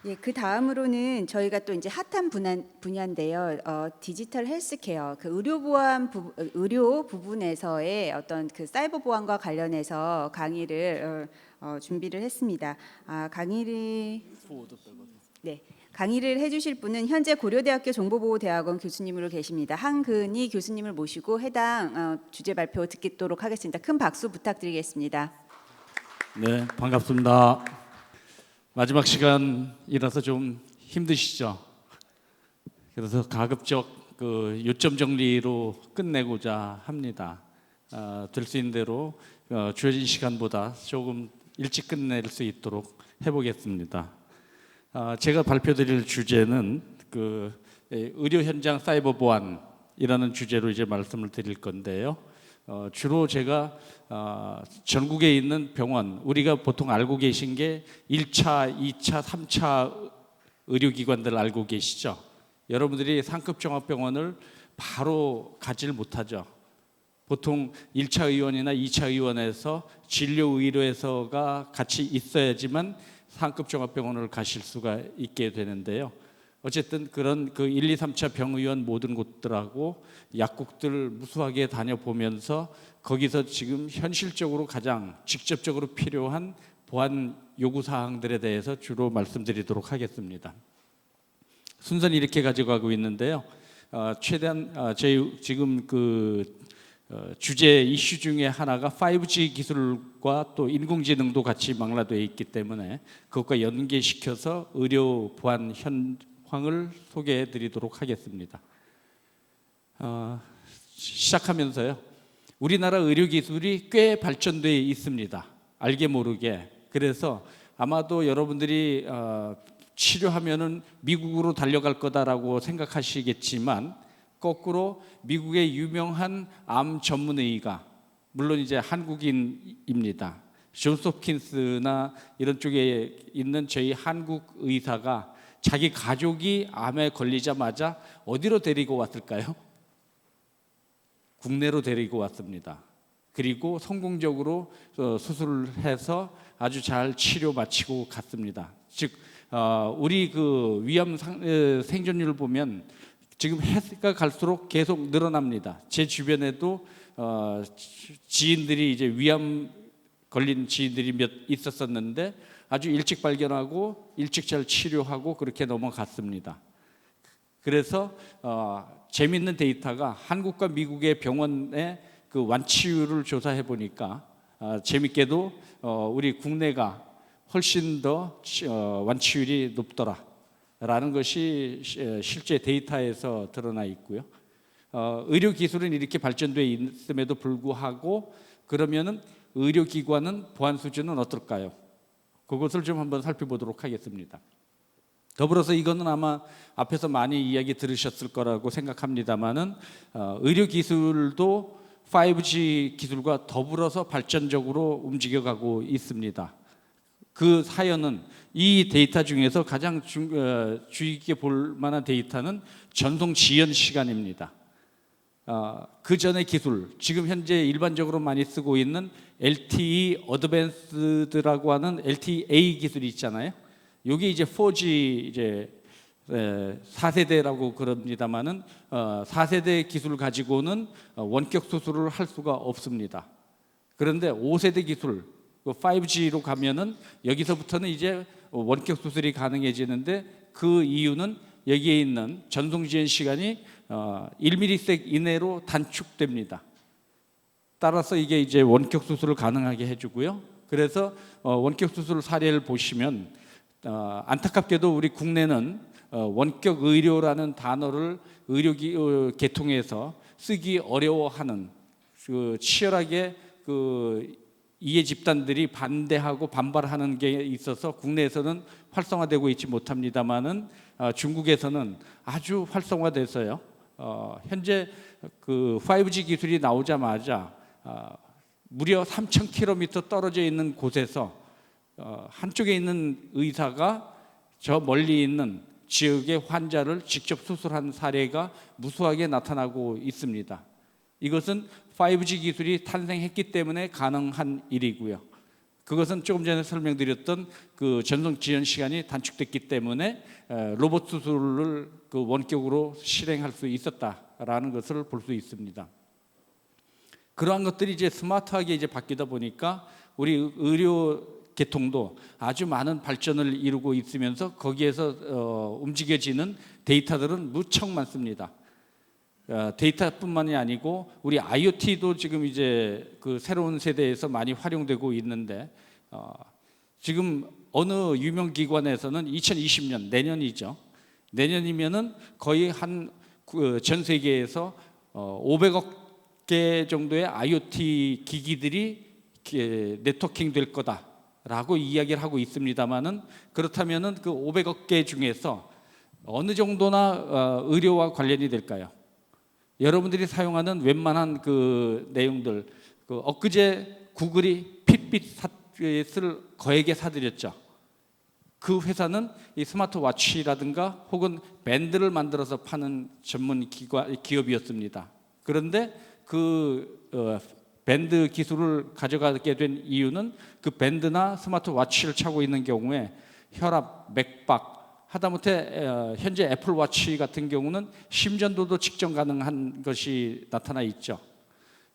예, 그 다음으로는 저희가 또 이제 핫한 분야인데요. 디지털 헬스케어, 그 의료 부분에서의 어떤 그 사이버 보안과 관련해서 강의를 준비를 했습니다. 강의를 해주실 분은 현재 고려대학교 정보보호대학원 교수님으로 계십니다. 한근희 교수님을 모시고 해당 주제 발표 듣도록 하겠습니다. 큰 박수 부탁드리겠습니다. 네, 반갑습니다. 마지막 시간이라서 좀 힘드시죠? 그래서 가급적 그 요점 정리로 끝내고자 합니다. 될 수 있는 대로 주어진 시간보다 조금 일찍 끝낼 수 있도록 해보겠습니다. 제가 발표드릴 주제는 그 의료 현장 사이버 보안이라는 주제로 이제 말씀을 드릴 건데요. 주로 제가 전국에 있는 병원, 우리가 보통 알고 계신 게 1차, 2차, 3차 의료기관들 알고 계시죠? 여러분들이 상급 종합병원을 바로 가지를 못하죠. 보통 1차 의원이나 2차 의원에서 진료의료에서가 같이 있어야지만 상급 종합병원을 가실 수가 있게 되는데요. 어쨌든 그런 그 1, 2, 3차 병의원 모든 곳들하고 약국들 무수하게 다녀보면서 거기서 지금 현실적으로 가장 직접적으로 필요한 보안 요구사항들에 대해서 주로 말씀드리도록 하겠습니다. 순서는 이렇게 가져가고 있는데요. 최대한 저희 지금 그 주제 이슈 중에 하나가 5G 기술과 또 인공지능도 같이 망라되어 있기 때문에 그것과 연계시켜서 의료 보안 현황을 소개해 드리도록 하겠습니다. 시작하면서요. 우리나라 의료기술이 꽤 발전되어 있습니다. 알게 모르게. 그래서 아마도 여러분들이 치료하면은 미국으로 달려갈 거다라고 생각하시겠지만 거꾸로 미국의 유명한 암 전문의가 물론 이제 한국인입니다. 존스 홉킨스나 이런 쪽에 있는 저희 한국 의사가 자기 가족이 암에 걸리자마자 어디로 데리고 왔을까요? 국내로 데리고 왔습니다. 그리고 성공적으로 수술을 해서 아주 잘 치료 마치고 갔습니다. 즉 우리 그 위암 생존율을 보면 지금 해가 갈수록 계속 늘어납니다. 제 주변에도 지인들이 이제 위암 걸린 지인들이 몇 있었었는데 아주 일찍 발견하고 일찍 잘 치료하고 그렇게 넘어갔습니다. 그래서 재미있는 데이터가 한국과 미국의 병원의 그 완치율을 조사해 보니까 재밌게도 우리 국내가 훨씬 더 완치율이 높더라. 라는 것이 실제 데이터에서 드러나 있고요. 의료기술은 이렇게 발전되어 있음에도 불구하고 그러면은 의료기관은 보안 수준은 어떨까요? 그것을 좀 한번 살펴보도록 하겠습니다. 더불어서 이거는 아마 앞에서 많이 이야기 들으셨을 거라고 생각합니다만은 의료기술도 5G 기술과 더불어서 발전적으로 움직여가고 있습니다. 그 사연은 이 데이터 중에서 가장 주의 깊게 볼 만한 데이터는 전송 지연 시간입니다. 그 전의 기술, 지금 현재 일반적으로 많이 쓰고 있는 LTE 어드밴스드라고 하는 LTE 기술이 있잖아요. 이게 이제 4G 이제 4세대라고 그럽니다만은 4세대 기술을 가지고는 원격 수술을 할 수가 없습니다. 그런데 5세대 기술 5G로 가면은 여기서부터는 이제 원격 수술이 가능해지는데 그 이유는 여기에 있는 전송 지연 시간이 1ms 이내로 단축됩니다. 따라서 이게 이제 원격 수술을 가능하게 해주고요. 그래서 원격 수술 사례를 보시면 안타깝게도 우리 국내는 원격 의료라는 단어를 의료 계통에서 쓰기 어려워하는 그 치열하게 그 이해 집단들이 반대하고 반발하는 게 있어서 국내에서는 활성화되고 있지 못합니다만은 중국에서는 아주 활성화돼서요. 현재 그 5G 기술이 나오자마자 무려 3,000km 떨어져 있는 곳에서 한쪽에 있는 의사가 저 멀리 있는 지역의 환자를 직접 수술한 사례가 무수하게 나타나고 있습니다. 이것은 5G 기술이 탄생했기 때문에 가능한 일이고요. 그것은 조금 전에 설명드렸던 그 전송 지연 시간이 단축됐기 때문에 로봇 수술을 그 원격으로 실행할 수 있었다라는 것을 볼 수 있습니다. 그러한 것들이 이제 스마트하게 이제 바뀌다 보니까 우리 의료 계통도 아주 많은 발전을 이루고 있으면서 거기에서 움직여지는 데이터들은 무척 많습니다. 데이터뿐만이 아니고 우리 IoT도 지금 이제 그 새로운 세대에서 많이 활용되고 있는데 지금 어느 유명 기관에서는 2020년 내년이죠. 내년이면은 거의 한 전 세계에서 500억 개 정도의 IoT 기기들이 네트워킹 될 거다라고 이야기를 하고 있습니다만은 그렇다면은 그 500억 개 중에서 어느 정도나 의료와 관련이 될까요? 여러분들이 사용하는 웬만한 그 내용들, 그 엊그제 구글이 핏빗을 거액에 사들였죠. 그 회사는 이 스마트워치라든가 혹은 밴드를 만들어서 파는 전문 기업이었습니다. 그런데 그 밴드 기술을 가져가게 된 이유는 그 밴드나 스마트워치를 차고 있는 경우에 혈압, 맥박, 하다못해 현재 애플워치 같은 경우는 심전도도 측정 가능한 것이 나타나 있죠.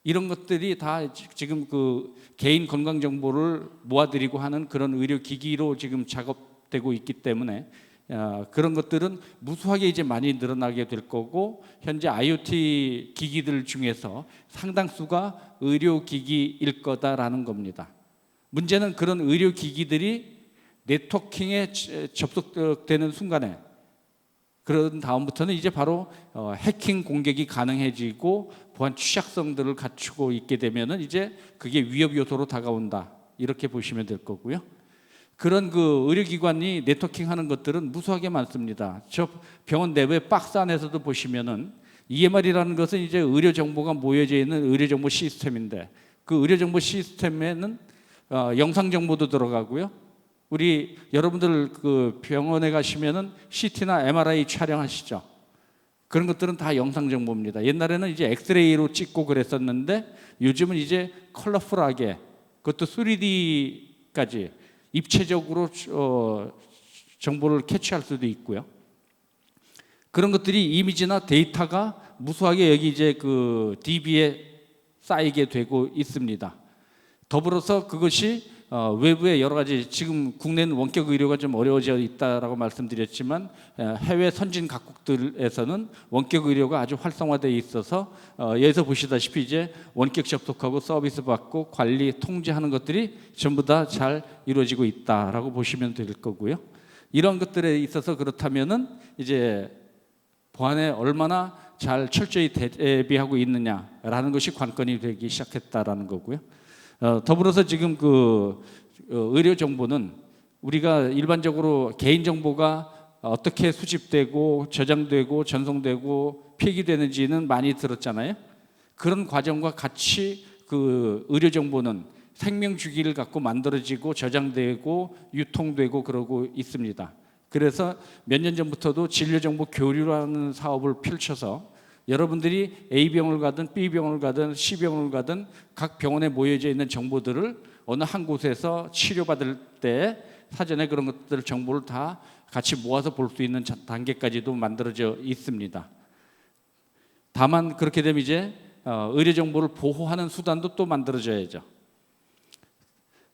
이런 것들이 다 지금 그 개인 건강 정보를 모아드리고 하는 그런 의료기기로 지금 작업되고 있기 때문에 그런 것들은 무수하게 이제 많이 늘어나게 될 거고, 현재 IoT 기기들 중에서 상당수가 의료기기일 거다라는 겁니다. 문제는 그런 의료기기들이 네트워킹에 접속되는 순간에, 그런 다음부터는 이제 바로 해킹 공격이 가능해지고 보안 취약성들을 갖추고 있게 되면은 이제 그게 위협 요소로 다가온다, 이렇게 보시면 될 거고요. 그런 그 의료기관이 네트워킹하는 것들은 무수하게 많습니다. 저 병원 내부의 박스 안에서도 보시면은 EMR이라는 것은 이제 의료 정보가 모여져 있는 의료 정보 시스템인데, 그 의료 정보 시스템에는 영상 정보도 들어가고요. 우리 여러분들 그 병원에 가시면은 CT나 MRI 촬영하시죠. 그런 것들은 다 영상 정보입니다. 옛날에는 이제 엑스레이로 찍고 그랬었는데 요즘은 이제 컬러풀하게, 그것도 3D까지 입체적으로 정보를 캐치할 수도 있고요. 그런 것들이 이미지나 데이터가 무수하게 여기 이제 그 DB에 쌓이게 되고 있습니다. 더불어서 그것이 외부의 여러 가지, 지금 국내는 원격 의료가 좀 어려워져 있다라고 말씀드렸지만 해외 선진 각국들에서는 원격 의료가 아주 활성화되어 있어서 여기서 보시다시피 이제 원격 접속하고 서비스 받고 관리 통제하는 것들이 전부 다 잘 이루어지고 있다라고 보시면 될 거고요. 이런 것들에 있어서 그렇다면은 이제 보안에 얼마나 잘 철저히 대비하고 있느냐라는 것이 관건이 되기 시작했다라는 거고요. 더불어서 지금 그 의료 정보는 우리가 일반적으로 개인 정보가 어떻게 수집되고 저장되고 전송되고 폐기되는지는 많이 들었잖아요. 그런 과정과 같이 그 의료 정보는 생명 주기를 갖고 만들어지고 저장되고 유통되고 그러고 있습니다. 그래서 몇 년 전부터도 진료정보 교류라는 사업을 펼쳐서 여러분들이 A병을 가든 B병을 가든 C병을 가든 각 병원에 모여져 있는 정보들을 어느 한 곳에서 치료받을 때 사전에 그런 것들 정보를 다 같이 모아서 볼 수 있는 단계까지도 만들어져 있습니다. 다만 그렇게 되면 이제 의료 정보를 보호하는 수단도 또 만들어져야죠.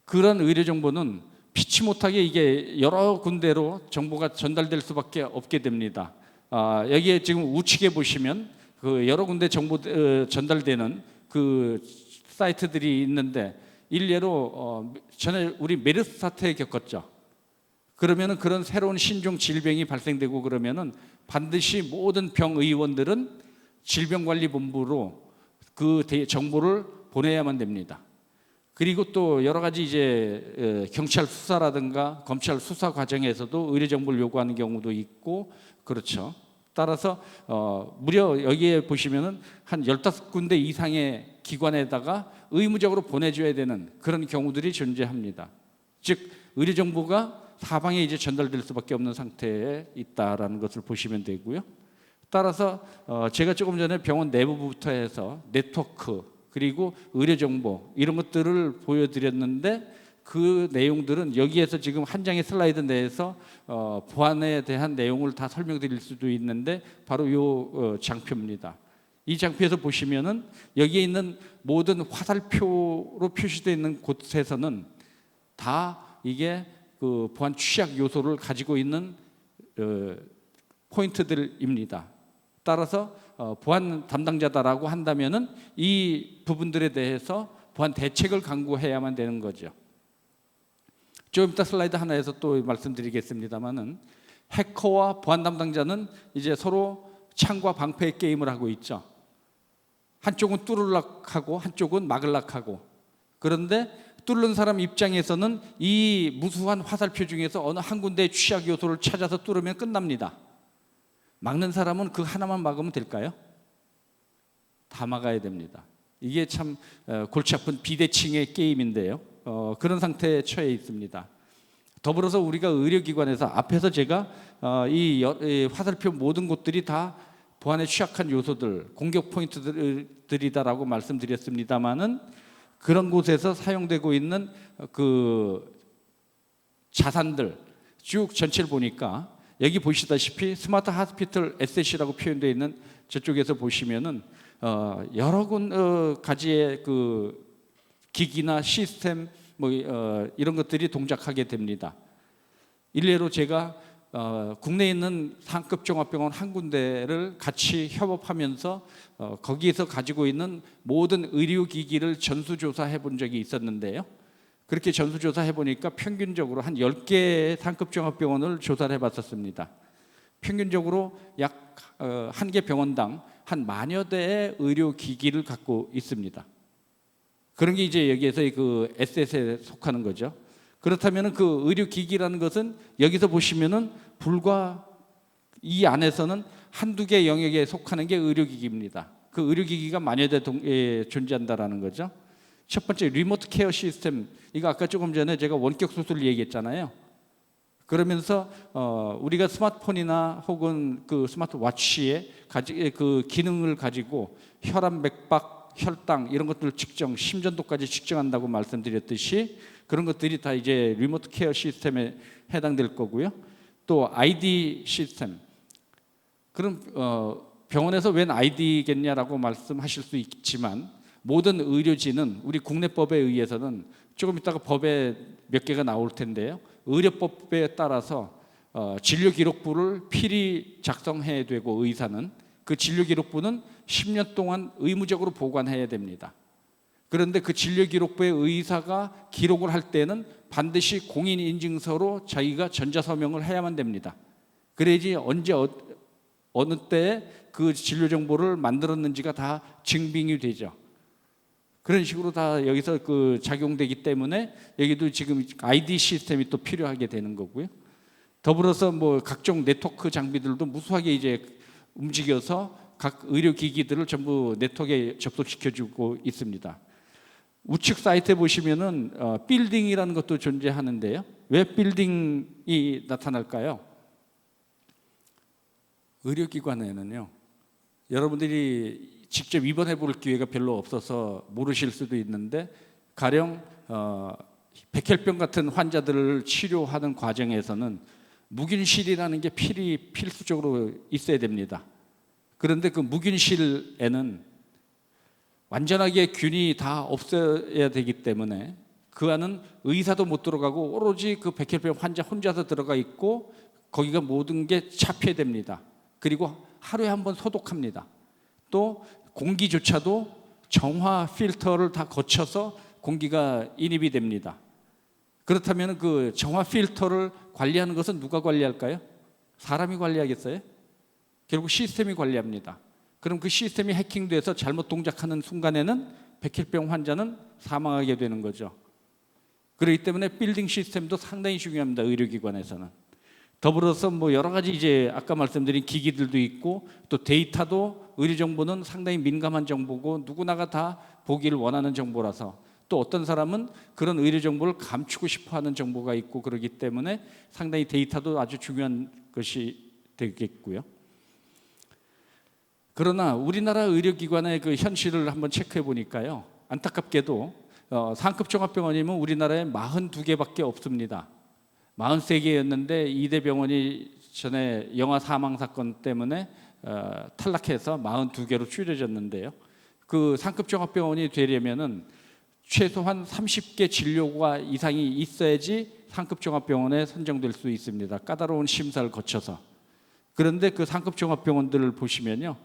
그런 의료 정보는 피치 못하게 이게 여러 군데로 정보가 전달될 수밖에 없게 됩니다. 여기에 지금 우측에 보시면 그 여러 군데 정보 전달되는 그 사이트들이 있는데, 일례로 전에 우리 메르스 사태 겪었죠. 그러면은 그런 새로운 신종 질병이 발생되고 그러면은 반드시 모든 병의원들은 질병관리본부로 그 정보를 보내야만 됩니다. 그리고 또 여러 가지 이제 경찰 수사라든가 검찰 수사 과정에서도 의료 정보를 요구하는 경우도 있고 그렇죠. 따라서 무려 여기에 보시면은 한 15군데 이상의 기관에다가 의무적으로 보내줘야 되는 그런 경우들이 존재합니다. 즉 의료 정보가 사방에 이제 전달될 수밖에 없는 상태에 있다라는 것을 보시면 되고요. 따라서 제가 조금 전에 병원 내부부터 해서 네트워크 그리고 의료 정보 이런 것들을 보여드렸는데, 그 내용들은 여기에서 지금 한 장의 슬라이드 내에서 보안에 대한 내용을 다 설명드릴 수도 있는데 바로 요 장표입니다. 이 장표에서 보시면은 여기에 있는 모든 화살표로 표시되어 있는 곳에서는 다 이게 그 보안 취약 요소를 가지고 있는 포인트들입니다. 따라서 보안 담당자다라고 한다면은 이 부분들에 대해서 보안 대책을 강구해야만 되는 거죠. 좀 이따 슬라이드 하나에서 또 말씀드리겠습니다만은 해커와 보안 담당자는 이제 서로 창과 방패의 게임을 하고 있죠. 한쪽은 뚫으려고 하고 한쪽은 막으려고 하고. 그런데 뚫는 사람 입장에서는 이 무수한 화살표 중에서 어느 한 군데의 취약 요소를 찾아서 뚫으면 끝납니다. 막는 사람은 그 하나만 막으면 될까요? 다 막아야 됩니다. 이게 참 골치 아픈 비대칭의 게임인데요. 그런 상태에 처해 있습니다. 더불어서 우리가 의료기관에서 앞에서 제가 이 화살표 모든 곳들이 다 보안에 취약한 요소들, 공격 포인트들이다라고 말씀드렸습니다만은 그런 곳에서 사용되고 있는 그 자산들 쭉 전체를 보니까 여기 보시다시피 스마트 하스피털 에셋이라고 표현되어 있는 저쪽에서 보시면은 여러 가지의 그 기기나 시스템 뭐 이런 것들이 동작하게 됩니다. 일례로 제가 국내에 있는 상급 종합병원 한 군데를 같이 협업하면서 거기에서 가지고 있는 모든 의료기기를 전수조사해 본 적이 있었는데요. 그렇게 전수조사해 보니까 평균적으로 한 10개의 상급 종합병원을 조사를 해봤었습니다. 평균적으로 약 한 개 병원당 한 10,000여 대의 의료기기를 갖고 있습니다. 그런 게 이제 여기에서 그 에셋에 속하는 거죠. 그렇다면 그 의료기기라는 것은 여기서 보시면은 불과 이 안에서는 한두 개 영역에 속하는 게 의료기기입니다. 그 의료기기가 10,000여 대 존재한다라는 거죠. 첫 번째 리모트 케어 시스템, 이거 아까 조금 전에 제가 원격 수술 얘기했잖아요. 그러면서 우리가 스마트폰이나 혹은 그 스마트워치에 그 기능을 가지고 혈압, 맥박, 혈당 이런 것들을 측정, 심전도까지 측정한다고 말씀드렸듯이 그런 것들이 다 이제 리모트 케어 시스템에 해당될 거고요. 또 ID 시스템. 그럼 병원에서 웬 ID겠냐라고 말씀하실 수 있지만 모든 의료진은 우리 국내법에 의해서는 조금 있다가 법에 몇 개가 나올 텐데요. 의료법에 따라서 진료기록부를 필히 작성해야 되고 의사는 그 진료기록부는 10년 동안 의무적으로 보관해야 됩니다. 그런데 그 진료기록부에 의사가 기록을 할 때는 반드시 공인인증서로 자기가 전자서명을 해야만 됩니다. 그래야지 언제 어느 때에 그 진료정보를 만들었는지가 다 증빙이 되죠. 그런 식으로 다 여기서 그 작용되기 때문에 여기도 지금 ID 시스템이 또 필요하게 되는 거고요. 더불어서 뭐 각종 네트워크 장비들도 무수하게 이제 움직여서 각 의료기기들을 전부 네트워크에 접속시켜주고 있습니다. 우측 사이트에 보시면은 빌딩이라는 것도 존재하는데요. 왜 빌딩이 나타날까요? 의료기관에는요, 여러분들이 직접 입원해 볼 기회가 별로 없어서 모르실 수도 있는데 가령 백혈병 같은 환자들을 치료하는 과정에서는 무균실이라는 게 필수적으로 있어야 됩니다. 그런데 그 무균실에는 완전하게 균이 다 없어야 되기 때문에 그 안은 의사도 못 들어가고 오로지 그 백혈병 환자 혼자서 들어가 있고 거기가 모든 게 잡혀야 됩니다. 그리고 하루에 한 번 소독합니다. 또 공기조차도 정화 필터를 다 거쳐서 공기가 인입이 됩니다. 그렇다면 그 정화 필터를 관리하는 것은 누가 관리할까요? 사람이 관리하겠어요? 결국 시스템이 관리합니다. 그럼 그 시스템이 해킹돼서 잘못 동작하는 순간에는 백혈병 환자는 사망하게 되는 거죠. 그렇기 때문에 빌딩 시스템도 상당히 중요합니다. 의료기관에서는. 더불어서 뭐 여러 가지 이제 아까 말씀드린 기기들도 있고 또 데이터도 의료 정보는 상당히 민감한 정보고 누구나가 다 보기를 원하는 정보라서 또 어떤 사람은 그런 의료 정보를 감추고 싶어하는 정보가 있고 그렇기 때문에 상당히 데이터도 아주 중요한 것이 되겠고요. 그러나 우리나라 의료기관의 그 현실을 한번 체크해 보니까요, 안타깝게도 상급 종합병원이면 우리나라에 42개밖에 없습니다. 43개였는데 이대병원이 전에 영아 사망 사건 때문에 탈락해서 42개로 줄여졌는데요. 그 상급 종합병원이 되려면은 최소한 30개 진료과 이상이 있어야지 상급 종합병원에 선정될 수 있습니다. 까다로운 심사를 거쳐서. 그런데 그 상급 종합병원들을 보시면요,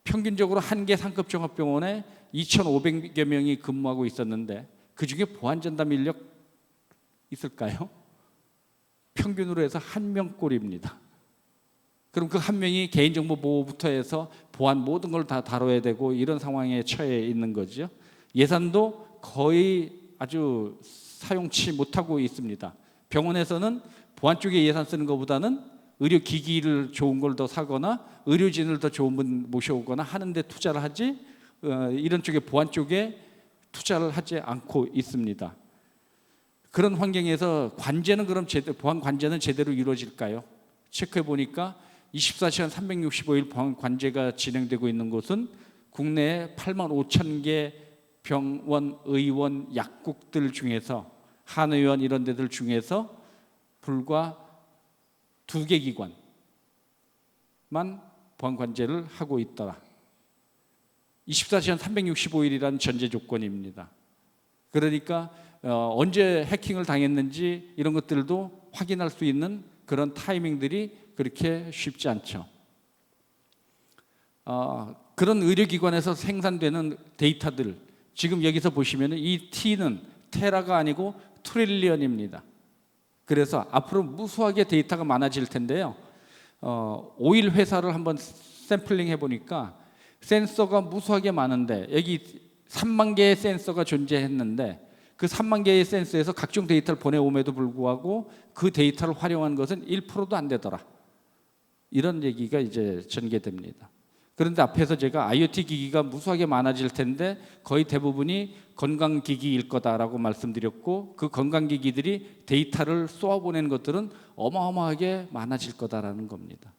평균적으로 한 개 상급 종합병원에 2,500여 명이 근무하고 있었는데 그 중에 보안 전담 인력 있을까요? 평균으로 해서 한 명꼴입니다. 그럼 그 한 명이 개인정보 보호부터 해서 보안 모든 걸 다 다뤄야 되고 이런 상황에 처해 있는 거죠. 예산도 거의 아주 사용치 못하고 있습니다. 병원에서는 보안 쪽에 예산 쓰는 것보다는 의료기기를 좋은 걸 더 사거나 의료진을 더 좋은 분 모셔오거나 하는 데 투자를 하지 이런 쪽에 보안 쪽에 투자를 하지 않고 있습니다. 그런 환경에서 관제는 그럼 보안 관제는 제대로 이루어질까요? 체크해 보니까 24시간 365일 보안 관제가 진행되고 있는 곳은 국내에 85,000개 병원, 의원, 약국들 중에서 한의원 이런 데들 중에서 불과 2개 기관만 보안 관제를 하고 있더라. 24시간 365일이라는 전제 조건입니다. 그러니까 언제 해킹을 당했는지 이런 것들도 확인할 수 있는 그런 타이밍들이 그렇게 쉽지 않죠. 그런 의료기관에서 생산되는 데이터들, 지금 여기서 보시면 이 T는 테라가 아니고 트릴리언입니다. 그래서 앞으로 무수하게 데이터가 많아질 텐데요. 오일 회사를 한번 샘플링 해보니까 센서가 무수하게 많은데 여기 3만 개의 센서가 존재했는데 그 3만 개의 센서에서 각종 데이터를 보내옴에도 불구하고 그 데이터를 활용한 것은 1%도 안 되더라. 이런 얘기가 이제 전개됩니다. 그런데 앞에서 제가 IoT 기기가 무수하게 많아질 텐데 거의 대부분이 건강기기일 거다라고 말씀드렸고 그 건강기기들이 데이터를 쏘아보내는 것들은 어마어마하게 많아질 거다라는 겁니다.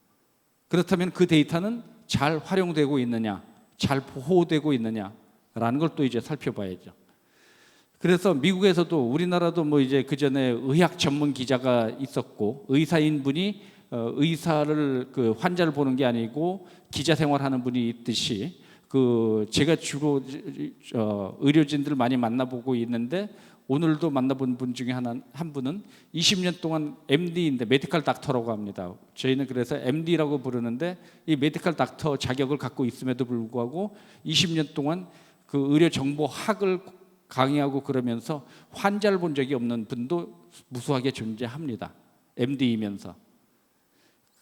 그렇다면 그 데이터는 잘 활용되고 있느냐, 잘 보호되고 있느냐라는 걸 또 이제 살펴봐야죠. 그래서 미국에서도 우리나라도 뭐 이제 그 전에 의학 전문 기자가 있었고 의사인 분이 의사를 그 환자를 보는 게 아니고 기자 생활하는 분이 있듯이 그 제가 주로 의료진들 많이 만나보고 있는데 오늘도 만나본 분 중에 한 분은 20년 동안 MD인데 메디컬 닥터라고 합니다. 저희는 그래서 MD라고 부르는데 이 메디컬 닥터 자격을 갖고 있음에도 불구하고 20년 동안 그 의료 정보학을 강의하고 그러면서 환자를 본 적이 없는 분도 무수하게 존재합니다. MD이면서.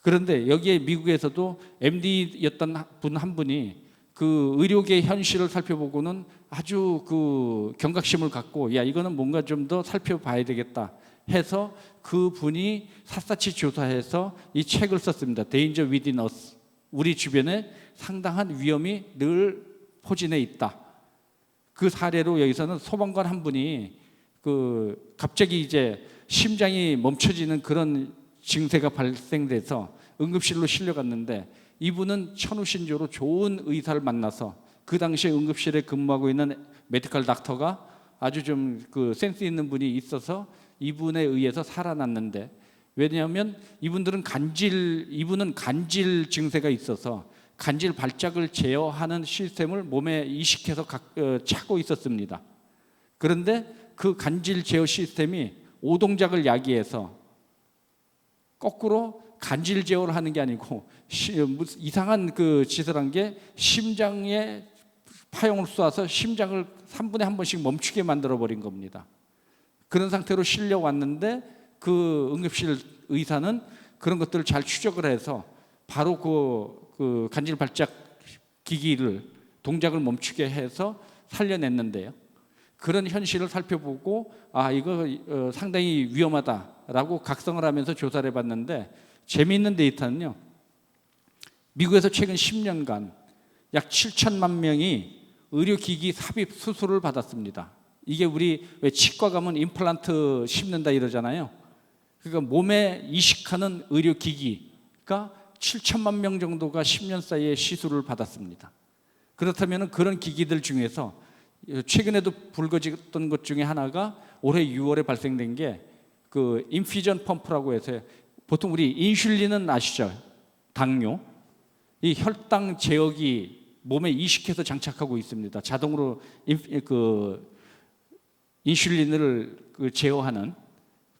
그런데 여기에 미국에서도 MD였던 분 한 분이 그 의료계 현실을 살펴보고는 아주 그 경각심을 갖고 야 이거는 뭔가 좀 더 살펴봐야 되겠다 해서 그 분이 샅샅이 조사해서 이 책을 썼습니다. Danger Within Us. 우리 주변에 상당한 위험이 늘 포진해 있다. 그 사례로 여기서는 소방관 한 분이 그 갑자기 이제 심장이 멈춰지는 그런 증세가 발생돼서 응급실로 실려갔는데 이분은 천우신조로 좋은 의사를 만나서 그 당시에 응급실에 근무하고 있는 메디컬 닥터가 아주 좀 그 센스 있는 분이 있어서 이분에 의해서 살아났는데 왜냐하면 이분은 간질 증세가 있어서 간질 발작을 제어하는 시스템을 몸에 이식해서 차고 있었습니다. 그런데 그 간질 제어 시스템이 오동작을 야기해서 거꾸로 간질 제어를 하는 게 아니고 이상한 그 짓을 한 게 심장에 파형을 쏘아서 심장을 3분에 한 번씩 멈추게 만들어 버린 겁니다. 그런 상태로 실려왔는데 그 응급실 의사는 그런 것들을 잘 추적을 해서 바로 그 간질 발작 기기를 동작을 멈추게 해서 살려냈는데요. 그런 현실을 살펴보고 아 이거 상당히 위험하다라고 각성을 하면서 조사를 해봤는데 재미있는 데이터는요. 미국에서 최근 10년간 약 7천만 명이 의료기기 삽입 수술을 받았습니다. 이게 우리 왜 치과 가면 임플란트 심는다 이러잖아요. 그러니까 몸에 이식하는 의료기기가 7천만 명 정도가 10년 사이에 시술을 받았습니다. 그렇다면 그런 기기들 중에서 최근에도 불거졌던 것 중에 하나가 올해 6월에 발생된 게 그 인퓨전 펌프라고 해서 보통 우리 인슐린은 아시죠? 당뇨. 이 혈당 제어기 몸에 이식해서 장착하고 있습니다. 자동으로 인슐린을 제어하는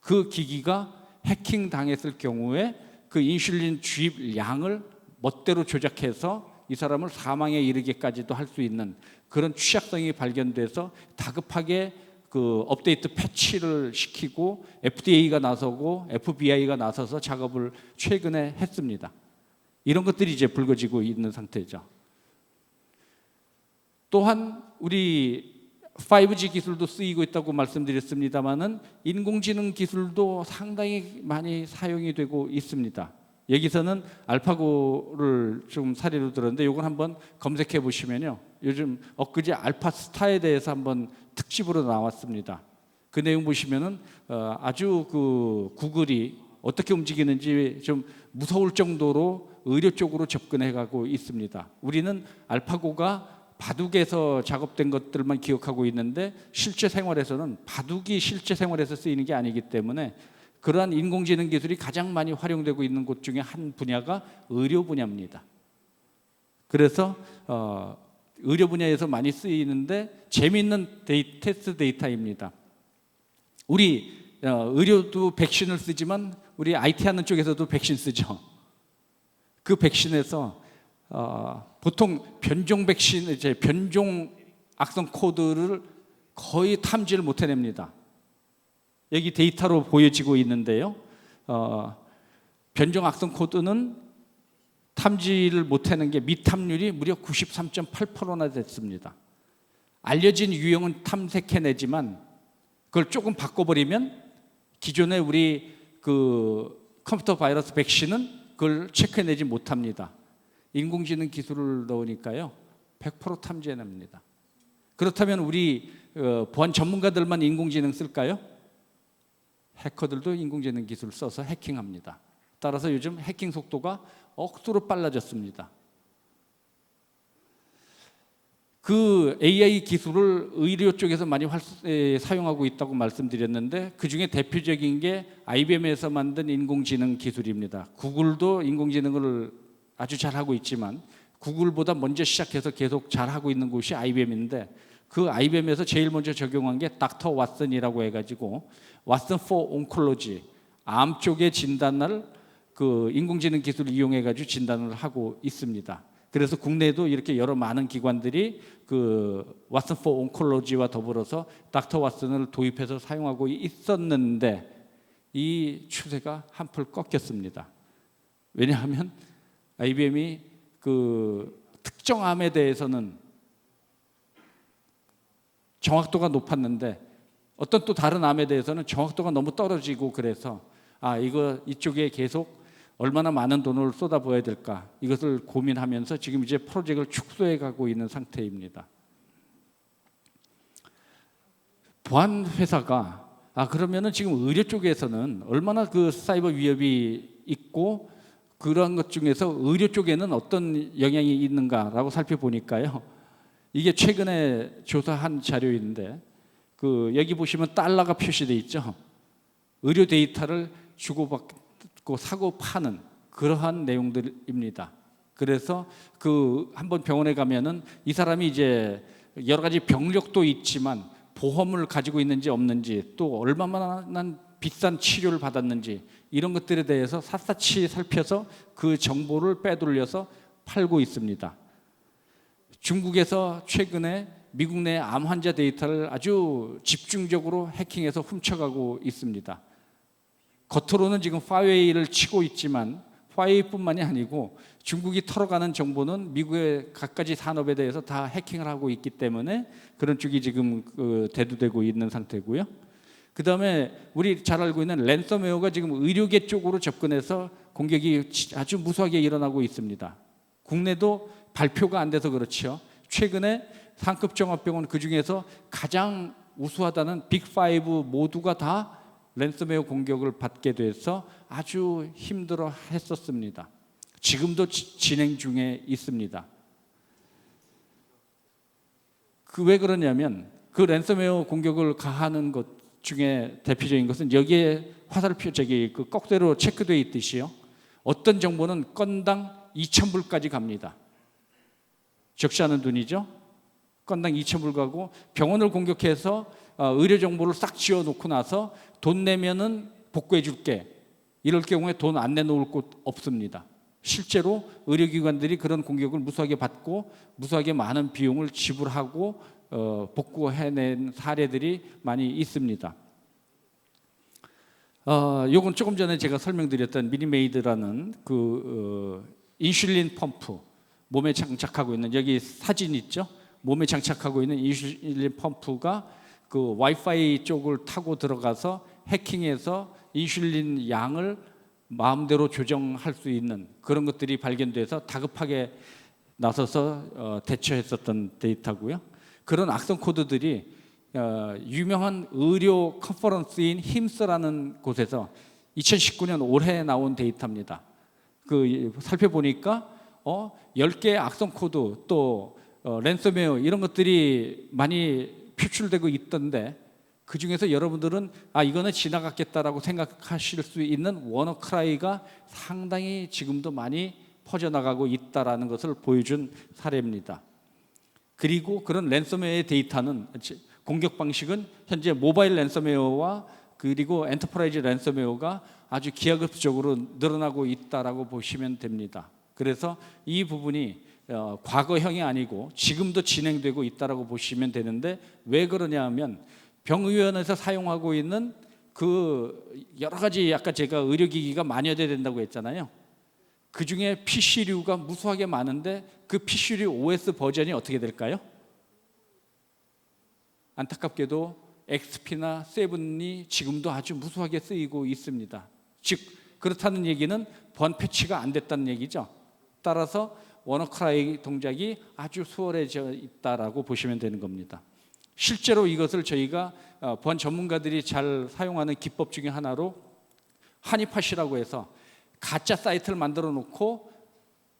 그 기기가 해킹 당했을 경우에 그 인슐린 주입 양을 멋대로 조작해서 이 사람을 사망에 이르게까지도 할 수 있는 그런 취약성이 발견돼서 다급하게 그 업데이트 패치를 시키고 FDA가 나서고 FBI가 나서서 작업을 최근에 했습니다. 이런 것들이 이제 불거지고 있는 상태죠. 또한 우리 5G 기술도 쓰이고 있다고 말씀드렸습니다만은 인공지능 기술도 상당히 많이 사용이 되고 있습니다. 여기서는 알파고를 좀 사례로 들었는데 이걸 한번 검색해 보시면요. 요즘 엊그제 알파스타에 대해서 한번 특집으로 나왔습니다. 그 내용 보시면은 아주 그 구글이 어떻게 움직이는지 좀 무서울 정도로 의료 쪽으로 접근해 가고 있습니다. 우리는 알파고가 바둑에서 작업된 것들만 기억하고 있는데 실제 생활에서는 바둑이 실제 생활에서 쓰이는 게 아니기 때문에 그러한 인공지능 기술이 가장 많이 활용되고 있는 곳 중에 한 분야가 의료 분야입니다. 그래서 의료 분야에서 많이 쓰이는데 재미있는 테스트 데이터입니다. 우리 의료도 백신을 쓰지만 우리 IT 하는 쪽에서도 백신 쓰죠. 그 백신에서 보통 변종 백신, 이제 변종 악성 코드를 거의 탐지를 못 해냅니다. 여기 데이터로 보여지고 있는데요. 변종 악성 코드는 탐지를 못하는 게 미탐률이 무려 93.8%나 됐습니다. 알려진 유형은 탐색해내지만 그걸 조금 바꿔버리면 기존의 우리 그 컴퓨터 바이러스 백신은 그걸 체크해내지 못합니다. 인공지능 기술을 넣으니까요 100% 탐지해냅니다. 그렇다면 우리 보안 전문가들만 인공지능 쓸까요? 해커들도 인공지능 기술을 써서 해킹합니다. 따라서 요즘 해킹 속도가 억수로 빨라졌습니다. 그 AI 기술을 의료 쪽에서 많이 사용하고 있다고 말씀드렸는데 그 중에 대표적인 게 IBM에서 만든 인공지능 기술입니다. 구글도 인공지능을 아주 잘하고 있지만 구글보다 먼저 시작해서 계속 잘하고 있는 곳이 IBM인데 그 IBM에서 제일 먼저 적용한 게 닥터 왓슨이라고 해가지고 왓슨 for Oncology, 암 쪽의 진단을 그 인공지능 기술을 이용해가지고 진단을 하고 있습니다. 그래서 국내에도 이렇게 여러 많은 기관들이 그 왓슨 for Oncology와 더불어서 닥터 왓슨을 도입해서 사용하고 있었는데 이 추세가 한풀 꺾였습니다. 왜냐하면 IBM이 그 특정 암에 대해서는 정확도가 높았는데 어떤 또 다른 암에 대해서는 정확도가 너무 떨어지고 그래서 이쪽에 계속 얼마나 많은 돈을 쏟아부어야 될까 이것을 고민하면서 지금 이제 프로젝트를 축소해 가고 있는 상태입니다. 보안 회사가 그러면은 지금 의료 쪽에서는 얼마나 그 사이버 위협이 있고 그런 것 중에서 의료 쪽에는 어떤 영향이 있는가라고 살펴보니까요. 이게 최근에 조사한 자료인데 그 여기 보시면 달러가 표시돼 있죠. 의료 데이터를 주고받고 사고 파는 그러한 내용들입니다. 그래서 그 한번 병원에 가면은 이 사람이 이제 여러 가지 병력도 있지만 보험을 가지고 있는지 없는지 또 얼마나 비싼 치료를 받았는지 이런 것들에 대해서 샅샅이 살펴서 그 정보를 빼돌려서 팔고 있습니다. 중국에서 최근에 미국 내 암 환자 데이터를 아주 집중적으로 해킹해서 훔쳐가고 있습니다. 겉으로는 지금 화웨이를 치고 있지만 화웨이뿐만이 아니고 중국이 털어가는 정보는 미국의 갖가지 산업에 대해서 다 해킹을 하고 있기 때문에 그런 쪽이 지금 대두되고 있는 상태고요. 그 다음에 우리 잘 알고 있는 랜섬웨어가 지금 의료계 쪽으로 접근해서 공격이 아주 무수하게 일어나고 있습니다. 국내도 발표가 안 돼서 그렇죠. 최근에 상급 종합병원 그중에서 가장 우수하다는 빅5 모두가 다 랜섬웨어 공격을 받게 돼서 아주 힘들어 했었습니다. 지금도 진행 중에 있습니다. 그 왜 그러냐면 그 랜섬웨어 공격을 가하는 것 중에 대표적인 것은 여기에 화살표 저기 그 꼭대로 체크되어 있듯이요. 어떤 정보는 건당 2,000불까지 갑니다. 적지 않은 돈이죠. 건당 2,000불 가고 병원을 공격해서 의료 정보를 싹 지워놓고 나서 돈 내면은 복구해 줄게. 이럴 경우에 돈 안 내놓을 곳 없습니다. 실제로 의료기관들이 그런 공격을 무수하게 받고 무수하게 많은 비용을 지불하고 복구해낸 사례들이 많이 있습니다. 요건 조금 전에 제가 설명드렸던 미니메이드라는 인슐린 펌프, 몸에 장착하고 있는, 여기 사진 있죠? 몸에 장착하고 있는 인슐린 펌프가 그 와이파이 쪽을 타고 들어가서 해킹해서 인슐린 양을 마음대로 조정할 수 있는 그런 것들이 발견돼서 다급하게 나서서 대처했었던 데이터고요. 그런 악성 코드들이 유명한 의료 컨퍼런스인 힘스라는 곳에서 2019년 올해 나온 데이터입니다. 그 살펴보니까 10개의 악성 코드 또 랜섬웨어 이런 것들이 많이 표출되고 있던데, 그 중에서 여러분들은 이거는 지나갔겠다라고 생각하실 수 있는 워너크라이가 상당히 지금도 많이 퍼져나가고 있다라는 것을 보여준 사례입니다. 그리고 그런 랜섬웨어의 데이터는, 공격 방식은 현재 모바일 랜섬웨어와 그리고 엔터프라이즈 랜섬웨어가 아주 기하급수적으로 늘어나고 있다라고 보시면 됩니다. 그래서 이 부분이 과거형이 아니고 지금도 진행되고 있다라고 보시면 되는데, 왜 그러냐 하면 병의원에서 사용하고 있는 그 여러 가지, 아까 제가 의료기기가 만여돼야 된다고 했잖아요. 그 중에 PC류가 무수하게 많은데 그 PC류 OS 버전이 어떻게 될까요? 안타깝게도 XP나 7이 지금도 아주 무수하게 쓰이고 있습니다. 즉 그렇다는 얘기는 번 패치가 안 됐다는 얘기죠. 따라서 워너크라이 동작이 아주 수월해져 있다라고 보시면 되는 겁니다. 실제로 이것을 저희가 보안 전문가들이 잘 사용하는 기법 중에 하나로 하니팟이라고 해서 가짜 사이트를 만들어 놓고